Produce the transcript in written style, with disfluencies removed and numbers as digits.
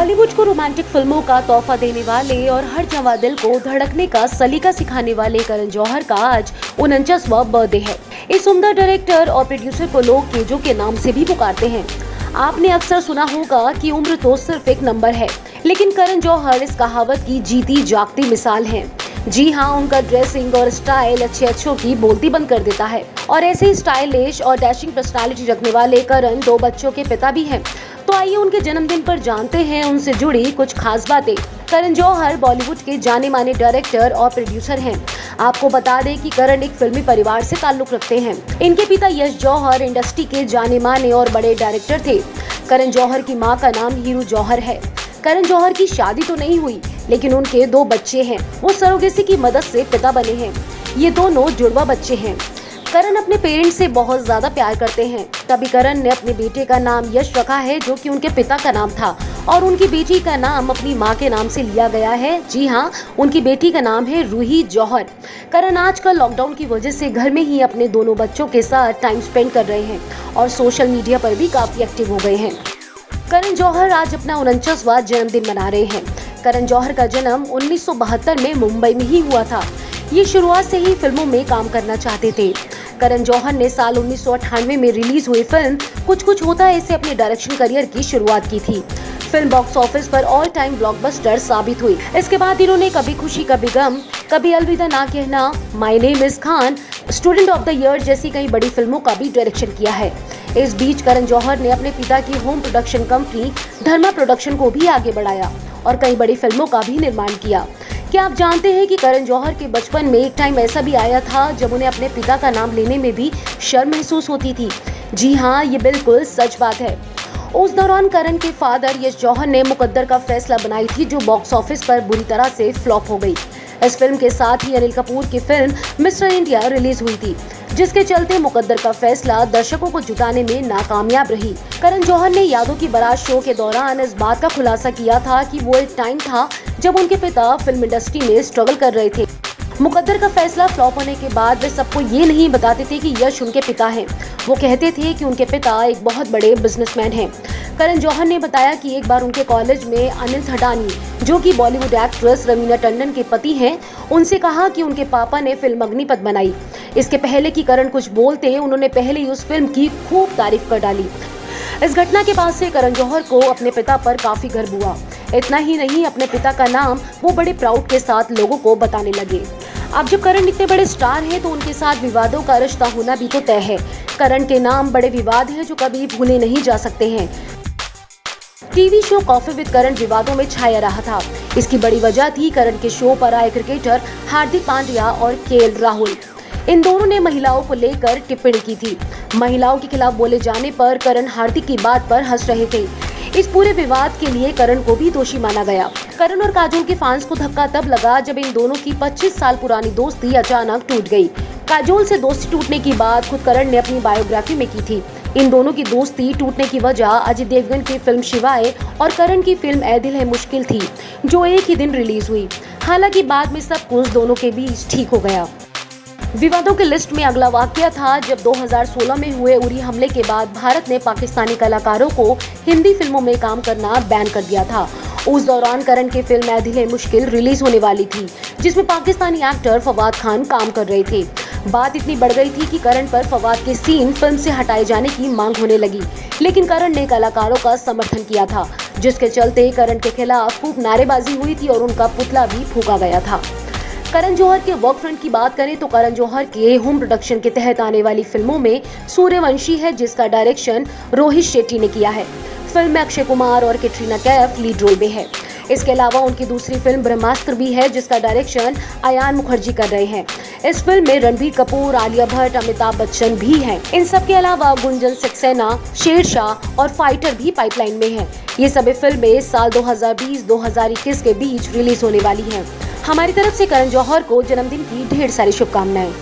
बॉलीवुड को रोमांटिक फिल्मों का तोहफा देने वाले और हर जवां दिल को धड़कने का सलीका सिखाने वाले करण जौहर का आज 49वां बर्थडे है। इस उम्दा डायरेक्टर और प्रोड्यूसर को लोग केजो के नाम से भी पुकारते हैं। आपने अक्सर सुना होगा कि उम्र तो सिर्फ एक नंबर है, लेकिन करण जौहर इस कहावत की जीती जागती मिसाल हैं। जी हाँ, उनका ड्रेसिंग और स्टाइल अच्छों की बोलती बंद कर देता है। और ऐसे ही स्टाइलिश और डैशिंग पर्सनालिटी रखने वाले करण 2 बच्चों के पिता भी हैं। तो आइए उनके जन्मदिन पर जानते हैं उनसे जुड़ी कुछ खास बातें। करण जौहर बॉलीवुड के जाने माने डायरेक्टर और प्रोड्यूसर हैं। आपको बता दें कि करण एक फिल्मी परिवार से ताल्लुक रखते हैं। इनके पिता यश जौहर इंडस्ट्री के जाने माने और बड़े डायरेक्टर थे। करण जौहर की मां का नाम हीरू जौहर है। करण जौहर की शादी तो नहीं हुई, लेकिन उनके 2 बच्चे हैं। वो सरोगेसी की मदद से पिता बने हैं। ये दोनों जुड़वा बच्चे हैं। करण अपने पेरेंट्स से बहुत ज्यादा प्यार करते हैं, तभी करण ने अपने बेटे का नाम यश रखा है, जो कि उनके पिता का नाम था, और उनकी बेटी का नाम अपनी मां के नाम से लिया गया है। जी हाँ, उनकी बेटी का नाम है रूही जौहर। करण आजकल लॉकडाउन की वजह से घर में ही अपने दोनों बच्चों के साथ टाइम स्पेंड कर रहे हैं और सोशल मीडिया पर भी काफी एक्टिव हो गए हैं। करण जौहर आज अपना 49वां जन्मदिन मना रहे हैं। करण जौहर का जन्म 1972 में मुंबई में ही हुआ था। ये शुरुआत से ही फिल्मों में काम करना चाहते थे। करण जौहर ने साल 1998 में रिलीज हुई फिल्म कुछ कुछ होता है से अपने डायरेक्शन करियर की शुरुआत की थी। फिल्म बॉक्स ऑफिस पर ऑल टाइम ब्लॉकबस्टर साबित हुई। इसके बाद इन्होंने कभी खुशी कभी गम, कभी अलविदा ना कहना, my name is Khan, student of the year जैसी कई बड़ी फिल्मों का भी डायरेक्शन किया है। इस बीच करण जौहर ने अपने पिता की होम प्रोडक्शन कंपनी धर्मा प्रोडक्शन को भी आगे बढ़ाया और कई बड़ी फिल्मों का भी निर्माण किया। क्या आप जानते हैं कि करण जौहर के बचपन में एक टाइम ऐसा भी आया था जब उन्हें अपने पिता का नाम लेने में भी शर्म महसूस होती थी? जी हाँ, ये बिल्कुल सच बात है। उस दौरान करण के फादर यश जौहर ने मुकद्दर का फैसला बनाई थी, जो बॉक्स ऑफिस पर बुरी तरह से फ्लॉप हो गई। इस फिल्म के साथ ही अनिल कपूर की फिल्म मिस्टर इंडिया रिलीज हुई थी, जिसके चलते मुकद्दर का फैसला दर्शकों को जुटाने में नाकामयाब रही। करण जौहर ने यादों की बारात शो के दौरान इस बात का खुलासा किया था कि वो एक टाइम था जब उनके पिता फिल्म इंडस्ट्री में स्ट्रगल कर रहे थे। मुकद्दर का फैसला फ्लॉप होने के बाद वे सबको ये नहीं बताते थे कि यश उनके पिता हैं। वो कहते थे कि उनके पिता एक बहुत बड़े बिजनेसमैन हैं। करण जौहर ने बताया कि एक बार उनके कॉलेज में अनिल थडानी, जो कि बॉलीवुड एक्ट्रेस रवीना टंडन के पति हैं, उनसे कहा कि उनके पापा ने फिल्म अग्निपथ बनाई। इसके पहले कि करण कुछ बोलते, उन्होंने पहले ही उस फिल्म की खूब तारीफ कर डाली। इस घटना के बाद से करण जौहर को अपने पिता पर काफी गर्व हुआ। इतना ही नहीं, अपने पिता का नाम वो बड़े प्राउड के साथ लोगों को बताने लगे। अब जब करण इतने बड़े स्टार हैं, तो उनके साथ विवादों का रिश्ता होना भी तो तय है। करण के नाम बड़े विवाद हैं जो कभी भूले नहीं जा सकते हैं। टीवी शो कॉफी विद करण विवादों में छाया रहा था। इसकी बड़ी वजह थी करण के शो पर आए क्रिकेटर हार्दिक पांड्या और केएल राहुल। इन दोनों ने महिलाओं को लेकर टिप्पणी की थी। महिलाओं के खिलाफ बोले जाने पर करण हार्दिक की बात पर हंस रहे थे। इस पूरे विवाद के लिए करण को भी दोषी माना गया। करण और काजोल के फैंस को धक्का तब लगा जब इन दोनों की 25 साल पुरानी दोस्ती अचानक टूट गई। काजोल से दोस्ती टूटने की बात खुद करण ने अपनी बायोग्राफी में की थी। इन दोनों की दोस्ती टूटने की वजह अजय देवगन की फिल्म शिवाय और करण की फिल्म ऐ दिल है मुश्किल थी, जो एक ही दिन रिलीज हुई। हालांकि बाद में सब कुछ दोनों के बीच ठीक हो गया। विवादों की लिस्ट में अगला वाकया था जब 2016 में हुए उरी हमले के बाद भारत ने पाकिस्तानी कलाकारों को हिंदी फिल्मों में काम करना बैन कर दिया था। उस दौरान करण की फिल्म ऐ दिल है मुश्किल रिलीज होने वाली थी, जिसमें पाकिस्तानी एक्टर फवाद खान काम कर रहे थे। बात इतनी बढ़ गई थी कि करण पर फवाद के सीन फिल्म से हटाए जाने की मांग होने लगी, लेकिन करण ने कलाकारों का समर्थन किया था, जिसके चलते करण के खिलाफ खूब नारेबाजी हुई थी और उनका पुतला भी फूंका गया था। करण जौहर के वर्क फ्रंट की बात करें तो करण जौहर के होम प्रोडक्शन के तहत आने वाली फिल्मों में सूर्यवंशी है, जिसका डायरेक्शन रोहित शेट्टी ने किया है। फिल्म में अक्षय कुमार और कैटरीना कैफ लीड रोल में है। इसके अलावा उनकी दूसरी फिल्म ब्रह्मास्त्र भी है, जिसका डायरेक्शन अयान मुखर्जी कर रहे हैं। इस फिल्म में रणबीर कपूर, आलिया भट्ट, अमिताभ बच्चन भी हैं। इन सब के अलावा गुंजन सक्सेना, शेरशाह और फाइटर भी पाइपलाइन में है। ये सभी फिल्में साल 2020-2021 के बीच रिलीज होने वाली हैं। हमारी तरफ से करण जौहर को जन्मदिन की ढेर सारी शुभकामनाएं।